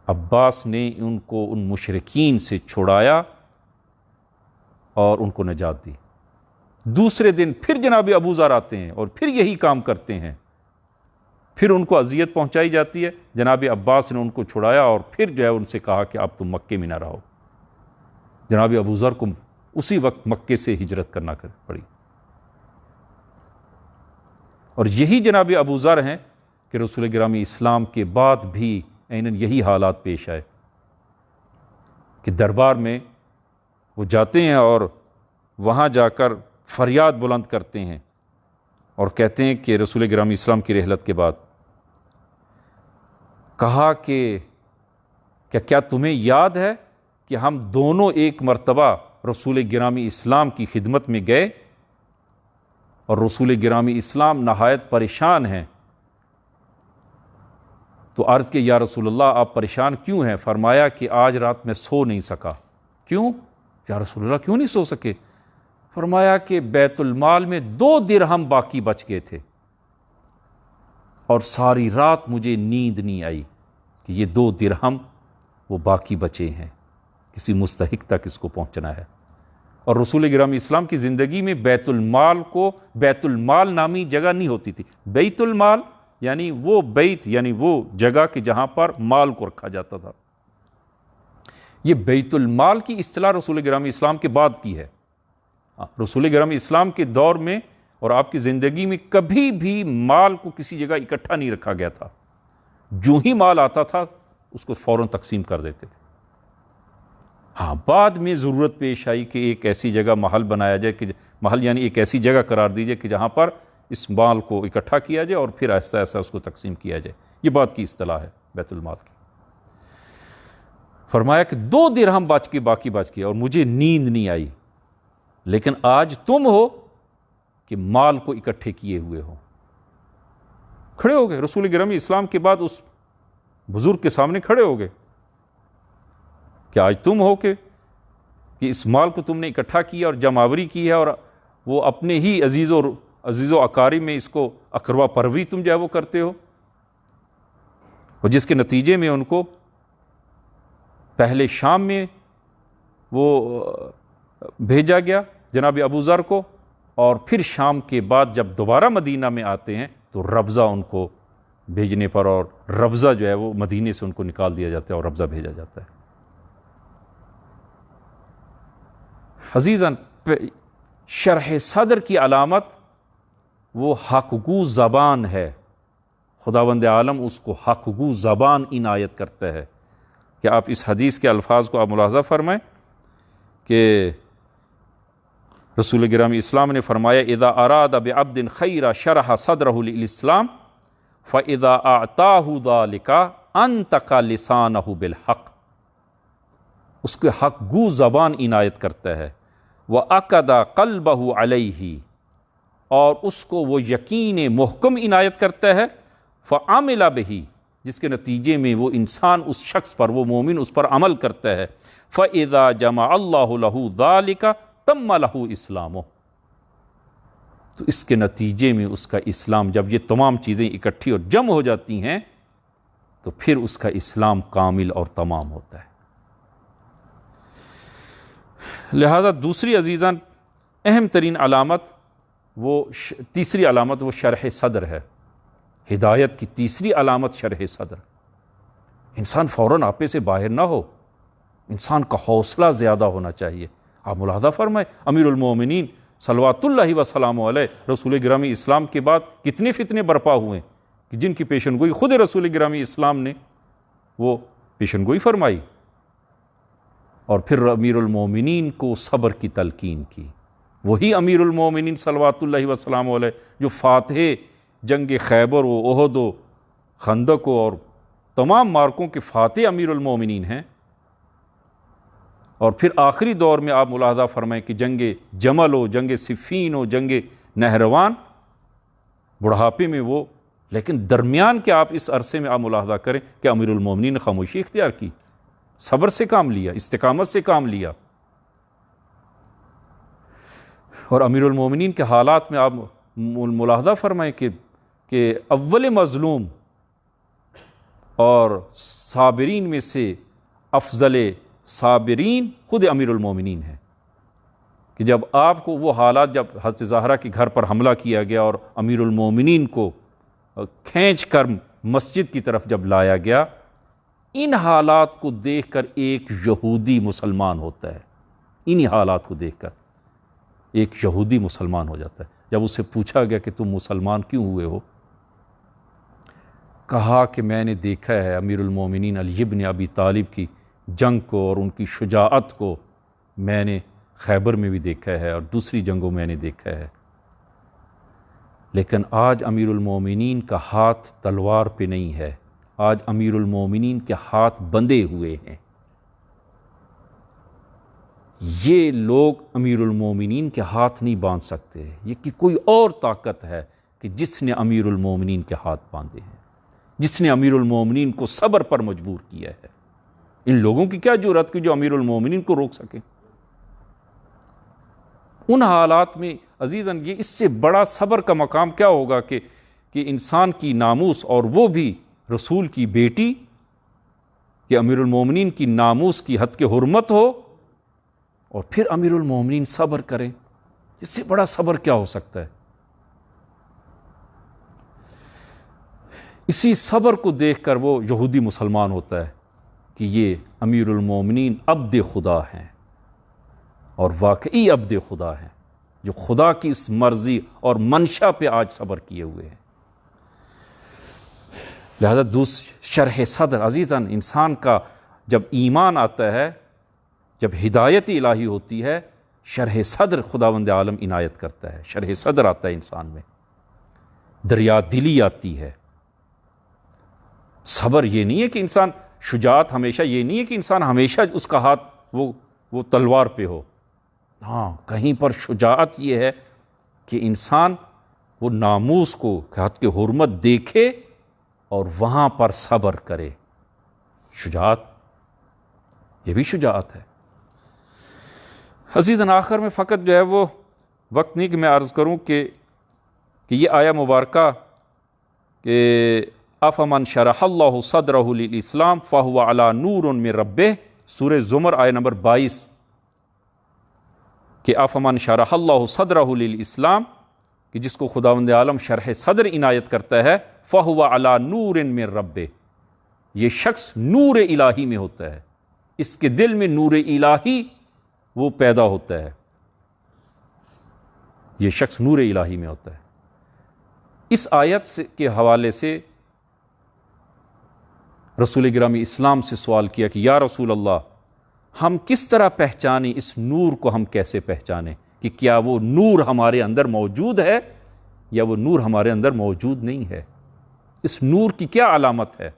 عباس نے ان کو ان مشرکین سے چھڑایا اور ان کو نجات دی۔ دوسرے دن پھر جناب ابوذر آتے ہیں اور پھر یہی کام کرتے ہیں، پھر ان کو اذیت پہنچائی جاتی ہے۔ جناب عباس نے ان کو چھڑایا اور پھر جو ہے ان سے کہا کہ اب تم مکے میں نہ رہو۔ جناب ابوذر کو اسی وقت مکے سے ہجرت کرنا پڑی، اور یہی جناب ابوذر ہیں کہ رسول گرامی اسلام کے بعد بھی عیناً یہی حالات پیش آئے کہ دربار میں وہ جاتے ہیں اور وہاں جا کر فریاد بلند کرتے ہیں اور کہتے ہیں کہ رسول گرامی اسلام کی رحلت کے بعد کہا کہ کیا تمہیں یاد ہے کہ ہم دونوں ایک مرتبہ رسول گرامی اسلام کی خدمت میں گئے اور رسول گرامی اسلام نہایت پریشان ہیں، تو عرض کہ یا رسول اللہ آپ پریشان کیوں ہیں؟ فرمایا کہ آج رات میں سو نہیں سکا۔ کیوں یا رسول اللہ، کیوں نہیں سو سکے؟ فرمایا کہ بیت المال میں 2 درہم باقی بچ گئے تھے اور ساری رات مجھے نیند نہیں آئی کہ یہ 2 درہم وہ باقی بچے ہیں، کسی مستحق تک اس کو پہنچنا ہے۔ اور رسول گرامی اسلام کی زندگی میں بیت المال کو بیت المال نامی جگہ نہیں ہوتی تھی۔ بیت المال یعنی وہ بیت، یعنی وہ جگہ کہ جہاں پر مال کو رکھا جاتا تھا۔ یہ بیت المال کی اصطلاح رسول گرامی اسلام کے بعد کی ہے۔ رسول گرامی اسلام کے دور میں اور آپ کی زندگی میں کبھی بھی مال کو کسی جگہ اکٹھا نہیں رکھا گیا تھا، جو ہی مال آتا تھا اس کو فوراً تقسیم کر دیتے تھے۔ ہاں، بعد میں ضرورت پیش آئی کہ ایک ایسی جگہ محل بنایا جائے، کہ محل یعنی ایک ایسی جگہ قرار دی جائے کہ جہاں پر اس مال کو اکٹھا کیا جائے اور پھر ایسا ایسا اس کو تقسیم کیا جائے۔ یہ بات کی اصطلاح ہے بیت المال کی۔ فرمایا کہ 2 درہم باقی بچ گئے اور مجھے نیند نہیں آئی، لیکن آج تم ہو کہ مال کو اکٹھے کیے ہوئے ہو۔ کھڑے ہو گئے رسول گرامی اسلام کے بعد، اس بزرگ کے سامنے کھڑے ہو گئے کہ آج تم ہو کہ اس مال کو تم نے اکٹھا کیا اور جمعآوری کی ہے، اور وہ اپنے ہی عزیز و اقارب میں اس کو اقربا پروری تم جو ہے وہ کرتے ہو، اور جس کے نتیجے میں ان کو پہلے شام میں وہ بھیجا گیا جناب ابوذر کو، اور پھر شام کے بعد جب دوبارہ مدینہ میں آتے ہیں تو ربضہ ان کو بھیجنے پر، اور ربضہ جو ہے وہ مدینے سے ان کو نکال دیا جاتا ہے اور ربضہ بھیجا جاتا ہے۔ عزیزاً، شرح صدر کی علامت وہ حق گو زبان ہے۔ خداوند عالم اس کو حق گو زبان عنایت کرتا ہے کہ آپ اس حدیث کے الفاظ کو آپ ملاحظہ فرمائیں کہ رسول گرامی اسلام نے فرمایا اذا اراد بعبد خیر شرح صدرہ للاسلام فاذا اعطاہ ذلک انطق لسانہ بالحق، اس کے حق گو زبان عنایت کرتا ہے، وَأَقَدَ قَلْبَهُ عَلَيْهِ، اور اس کو وہ یقین محکم عنایت کرتا ہے، فَعَمِلَ بِهِ، جس کے نتیجے میں وہ انسان اس شخص پر، وہ مومن اس پر عمل کرتا ہے، فَإِذَا جَمَعَ اللَّهُ لَهُ ذَلِكَ تَمَّ لَهُ إِسْلَامُهُ، تو اس کے نتیجے میں اس کا اسلام، جب یہ تمام چیزیں اکٹھی اور جمع ہو جاتی ہیں تو پھر اس کا اسلام کامل اور تمام ہوتا ہے۔ لہذا دوسری عزیزان اہم ترین علامت، وہ تیسری علامت وہ شرح صدر ہے۔ ہدایت کی تیسری علامت شرح صدر۔ انسان فوراً آپے سے باہر نہ ہو، انسان کا حوصلہ زیادہ ہونا چاہیے۔ آپ ملاحظہ فرمائیں امیر المومنین صلوات اللہ وسلام علیہ، رسول گرامی اسلام کے بعد کتنے فتنے برپا ہوئے کہ جن کی پیشن گوئی خود رسول گرامی اسلام نے وہ پیشن گوئی فرمائی، اور پھر امیر المومنین کو صبر کی تلقین کی۔ وہی امیر المومنین صلوات اللہ وسلام علیہ جو فاتح جنگ خیبر و احد و خندق اور تمام مارکوں کے فاتح امیر المومنین ہیں، اور پھر آخری دور میں آپ ملاحظہ فرمائیں کہ جنگ جمل ہو، جنگ صفین ہو، جنگ نہروان، بڑھاپے میں وہ، لیکن درمیان کے آپ اس عرصے میں آپ ملاحظہ کریں کہ امیر المومنین نے خاموشی اختیار کی، صبر سے کام لیا، استقامت سے کام لیا۔ اور امیر المومنین کے حالات میں آپ ملاحظہ فرمائیں کہ اول مظلوم اور صابرین میں سے افضل صابرین خود امیر المومنین ہیں، کہ جب آپ کو وہ حالات، جب حضرت زہرا کے گھر پر حملہ کیا گیا اور امیر المومنین کو کھینچ کر مسجد کی طرف جب لایا گیا، ان حالات کو دیکھ کر ایک یہودی مسلمان ہوتا ہے، انہی حالات کو دیکھ کر ایک یہودی مسلمان ہو جاتا ہے۔ جب اسے پوچھا گیا کہ تم مسلمان کیوں ہوئے ہو، کہا کہ میں نے دیکھا ہے امیر المومنین علی بن ابی طالب کی جنگ کو اور ان کی شجاعت کو، میں نے خیبر میں بھی دیکھا ہے اور دوسری جنگوں میں نے دیکھا ہے، لیکن آج امیر المومنین کا ہاتھ تلوار پہ نہیں ہے، آج امیر المومنین کے ہاتھ بندھے ہوئے ہیں۔ یہ لوگ امیر المومنین کے ہاتھ نہیں باندھ سکتے، یہ کہ کوئی اور طاقت ہے کہ جس نے امیر المومنین کے ہاتھ باندھے ہیں، جس نے امیر المومنین کو صبر پر مجبور کیا ہے۔ ان لوگوں کی کیا جرأت کہ جو امیر المومنین کو روک سکیں؟ ان حالات میں عزیزاً یہ اس سے بڑا صبر کا مقام کیا ہوگا کہ انسان کی ناموس، اور وہ بھی رسول کی بیٹی، کہ امیر المومنین کی ناموس کی حد کے حرمت ہو اور پھر امیر المومنین صبر کریں، اس سے بڑا صبر کیا ہو سکتا ہے؟ اسی صبر کو دیکھ کر وہ یہودی مسلمان ہوتا ہے کہ یہ امیر المومنین عبد خدا ہیں، اور واقعی عبد خدا ہیں، جو خدا کی اس مرضی اور منشا پہ آج صبر کیے ہوئے ہیں۔ لہذا شرح صدر عزیزاً، انسان کا جب ایمان آتا ہے، جب ہدایت الہی ہوتی ہے، شرح صدر خداوند عالم عنایت کرتا ہے، شرح صدر آتا ہے انسان میں، دریا دلی آتی ہے۔ صبر یہ نہیں ہے کہ انسان، شجاعت ہمیشہ یہ نہیں ہے کہ انسان ہمیشہ اس کا ہاتھ وہ تلوار پہ ہو، ہاں کہیں پر شجاعت یہ ہے کہ انسان وہ ناموس کو حد کے حرمت دیکھے اور وہاں پر صبر کرے۔ شجاعت، یہ بھی شجاعت ہے۔ عزیزاً آخر میں فقط جو ہے وہ وقت نہیں کہ میں عرض کروں کہ یہ آیہ مبارکہ کہ افمن شرح اللہ صدرہ للاسلام فہو علی نور من ربہ، سورہ زمر آیہ نمبر 22، کہ افمن شرح اللہ صدرہ للاسلام، کہ جس کو خداوند عالم شرح صدر عنایت کرتا ہے، فہو علی نور من ربہ، یہ شخص نور الہی میں ہوتا ہے، اس کے دل میں نور الہی وہ پیدا ہوتا ہے، یہ شخص نور الہی میں ہوتا ہے۔ اس آیت کے حوالے سے رسول گرامی اسلام سے سوال کیا کہ یا رسول اللہ، ہم کس طرح پہچانیں اس نور کو، ہم کیسے پہچانیں کہ کیا وہ نور ہمارے اندر موجود ہے یا وہ نور ہمارے اندر موجود نہیں ہے؟ اس نور کی کیا علامت ہے؟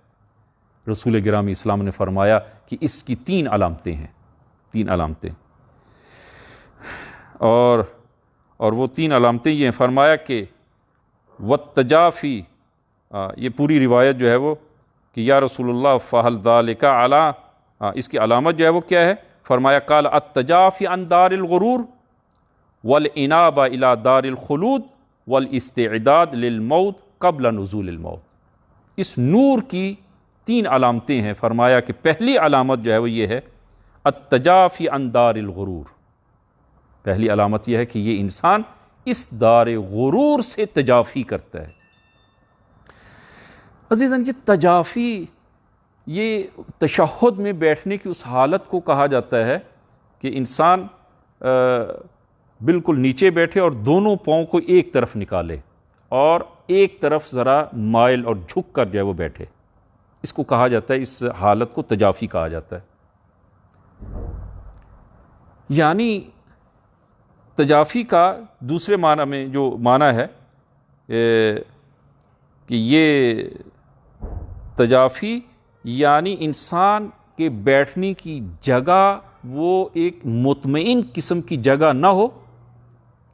رسول گرامی اسلام نے فرمایا کہ اس کی 3 علامتیں ہیں، 3 علامتیں، اور وہ 3 علامتیں یہ ہیں۔ فرمایا کہ وَالتَّجَافِي، یہ پوری روایت جو ہے وہ کہ یا رسول اللہ فَهَلْ ذَلِكَ عَلَىٰ، اس کی علامت جو ہے وہ کیا ہے؟ فرمایا قال التجافی عن دار الغرور والانابہ الى دار الخلود والاستعداد للموت قبل نزول الموت۔ اس نور کی 3 علامتیں ہیں۔ فرمایا کہ پہلی علامت جو ہے وہ یہ ہے التجافی عن دار الغرور، پہلی علامت یہ ہے کہ یہ انسان اس دار غرور سے تجافی کرتا ہے۔ عزیزاً یہ تجافی، یہ تشہد میں بیٹھنے کی اس حالت کو کہا جاتا ہے کہ انسان بالکل نیچے بیٹھے اور دونوں پاؤں کو ایک طرف نکالے اور ایک طرف ذرا مائل اور جھک کر جو ہے وہ بیٹھے، اس کو کہا جاتا ہے، اس حالت کو تجافی کہا جاتا ہے۔ یعنی تجافی کا دوسرے معنی میں جو معنی ہے کہ یہ تجافی یعنی انسان کے بیٹھنے کی جگہ وہ ایک مطمئن قسم کی جگہ نہ ہو،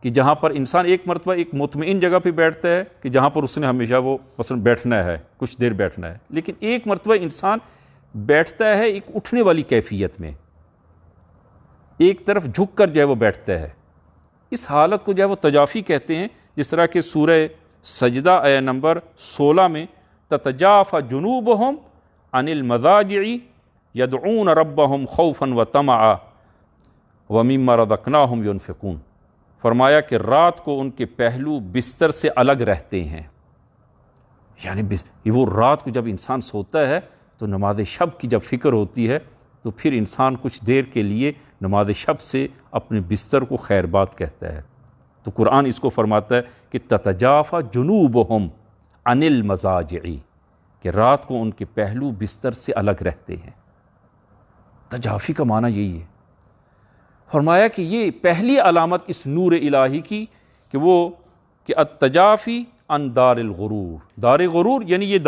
کہ جہاں پر انسان ایک مرتبہ ایک مطمئن جگہ پہ بیٹھتا ہے کہ جہاں پر اس نے ہمیشہ وہ مثلا بیٹھنا ہے، کچھ دیر بیٹھنا ہے، لیکن ایک مرتبہ انسان بیٹھتا ہے ایک اٹھنے والی کیفیت میں، ایک طرف جھک کر جو ہے وہ بیٹھتا ہے، اس حالت کو جو ہے وہ تجافی کہتے ہیں۔ جس طرح کہ سورہ سجدہ آیہ نمبر 16 میں تتجافى جنوبهم عن المضاجع یدعون ربهم خوفا وطمعا ومما رزقناهم ينفقون، فرمایا کہ رات کو ان کے پہلو بستر سے الگ رہتے ہیں، یعنی وہ رات کو جب انسان سوتا ہے تو نماز شب کی جب فکر ہوتی ہے تو پھر انسان کچھ دیر کے لیے نماز شب سے اپنے بستر کو خیر بات کہتا ہے۔ تو قرآن اس کو فرماتا ہے کہ تتجافی جنوبہم عن المضاجع، کہ رات کو ان کے پہلو بستر سے الگ رہتے ہیں۔ تجافی کا معنی یہی ہے۔ فرمایا کہ یہ پہلی علامت اس نور الہی کی کہ التجافی عن دار الغرور، دار غرور یعنی یہ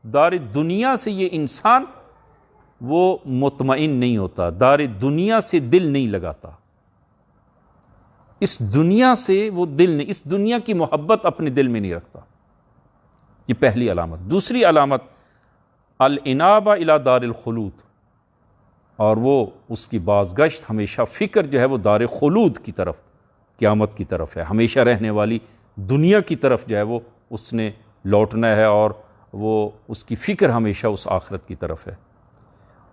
دار دنیا سے یہ انسان وہ مطمئن نہیں ہوتا، دار دنیا سے دل نہیں لگاتا، اس دنیا سے وہ دل نہیں، اس دنیا کی محبت اپنے دل میں نہیں رکھتا۔ یہ پہلی علامت۔ دوسری علامت الانابہ الی دار الخلود، اور وہ اس کی بازگشت ہمیشہ فکر جو ہے وہ دار خلود کی طرف، قیامت کی طرف ہے، ہمیشہ رہنے والی دنیا کی طرف جو ہے وہ اس نے لوٹنا ہے، اور وہ اس کی فکر ہمیشہ اس آخرت کی طرف ہے۔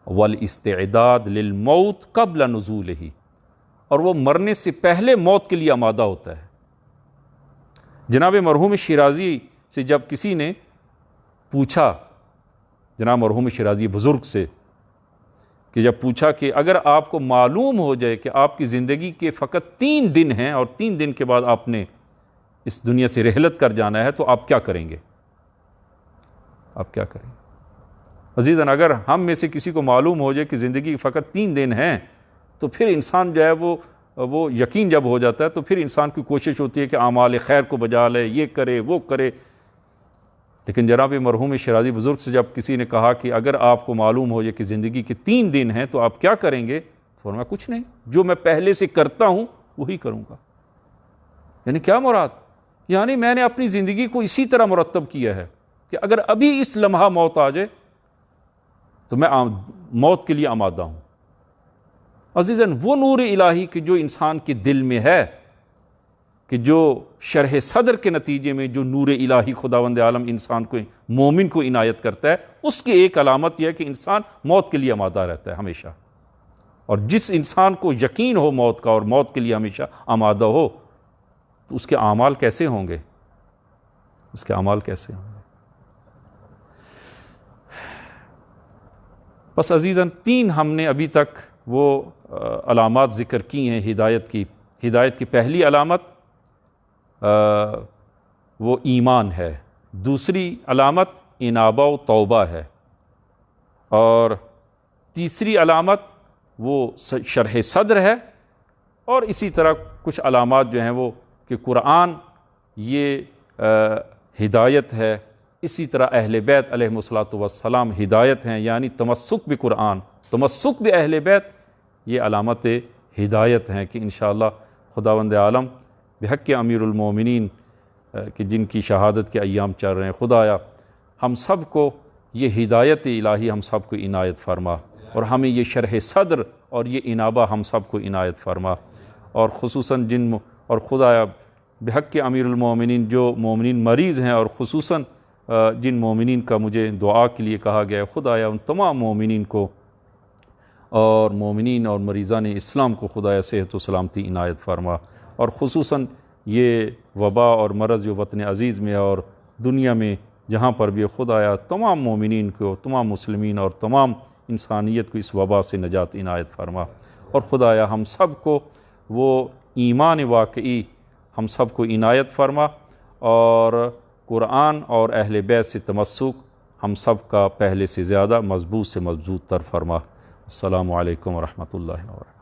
والاستعداد للموت قبل نزولہ، اور وہ مرنے سے پہلے موت کے لیے آمادہ ہوتا ہے۔ جناب مرحوم شیرازی سے جب کسی نے پوچھا، جناب مرحوم شیرازی بزرگ سے، کہ جب پوچھا کہ اگر آپ کو معلوم ہو جائے کہ آپ کی زندگی کے فقط 3 دن ہیں اور 3 دن کے بعد آپ نے اس دنیا سے رحلت کر جانا ہے، تو آپ کیا کریں گے؟ آپ کیا کریں گے؟ عزیزاً، اگر ہم میں سے کسی کو معلوم ہو جائے کہ زندگی فقط 3 دن ہیں، تو پھر انسان جو ہے وہ یقین جب ہو جاتا ہے تو پھر انسان کی کوشش ہوتی ہے کہ اعمال خیر کو بجا لے، یہ کرے وہ کرے۔ لیکن جناب مرحوم شیرازی بزرگ سے جب کسی نے کہا کہ اگر آپ کو معلوم ہو جائے کہ زندگی کے 3 دن ہیں تو آپ کیا کریں گے؟ فرمایا کچھ نہیں، جو میں پہلے سے کرتا ہوں وہی کروں گا۔ یعنی کیا مراد؟ یعنی میں نے اپنی زندگی کو اسی طرح مرتب کیا ہے کہ اگر ابھی اس لمحہ موت آ جائے تو میں موت کے لیے آمادہ ہوں۔ عزیزاً، وہ نور الہی کہ جو انسان کے دل میں ہے، کہ جو شرح صدر کے نتیجے میں جو نور الہی خداوند عالم انسان کو، مومن کو عنایت کرتا ہے، اس کی ایک علامت یہ ہے کہ انسان موت کے لیے آمادہ رہتا ہے ہمیشہ۔ اور جس انسان کو یقین ہو موت کا اور موت کے لیے ہمیشہ آمادہ ہو، تو اس کے اعمال کیسے ہوں گے؟ اس کے اعمال کیسے ہوں گے؟ بس عزیزاً، 3 ہم نے ابھی تک وہ علامات ذکر کی ہیں ہدایت کی پہلی علامت وہ ایمان ہے، دوسری علامت انابہ و توبہ ہے، اور تیسری علامت وہ شرح صدر ہے، اور اسی طرح کچھ علامات جو ہیں وہ کہ قرآن یہ ہدایت ہے، اسی طرح اہل بیت علیہم الصلاۃ والسلام ہدایت ہیں، یعنی تمسک بقرآن، تمسک باہل بیت، یہ علامت ہدایت ہیں کہ انشاءاللہ خداوند عالم بحق امیر المومنین کہ جن کی شہادت کے ایام چل رہے ہیں، خدایا ہم سب کو یہ ہدایت الہی ہم سب کو عنایت فرما، اور ہمیں یہ شرح صدر اور یہ انابہ ہم سب کو عنایت فرما، اور خصوصاً اور خدایا بحق امیر المومنین جو مومنین مریض ہیں، اور خصوصاً جن مومنین کا مجھے دعا کے لیے کہا گیا ہے، خدایا ان تمام مومنین کو اور مومنین اور مریضان اسلام کو خدایا صحت و سلامتی عنایت فرما، اور خصوصاً یہ وبا اور مرض جو وطن عزیز میں اور دنیا میں جہاں پر بھی خدایا تمام مومنین کو، تمام مسلمین اور تمام انسانیت کو اس وبا سے نجات عنایت فرما، اور خدایا ہم سب کو وہ ایمان واقعی ہم سب کو عنایت فرما، اور قرآن اور اہل بیت سے تمسک ہم سب کا پہلے سے زیادہ مضبوط سے مضبوط تر فرما۔ السلام علیکم ورحمۃ اللہ وبرکاتہ۔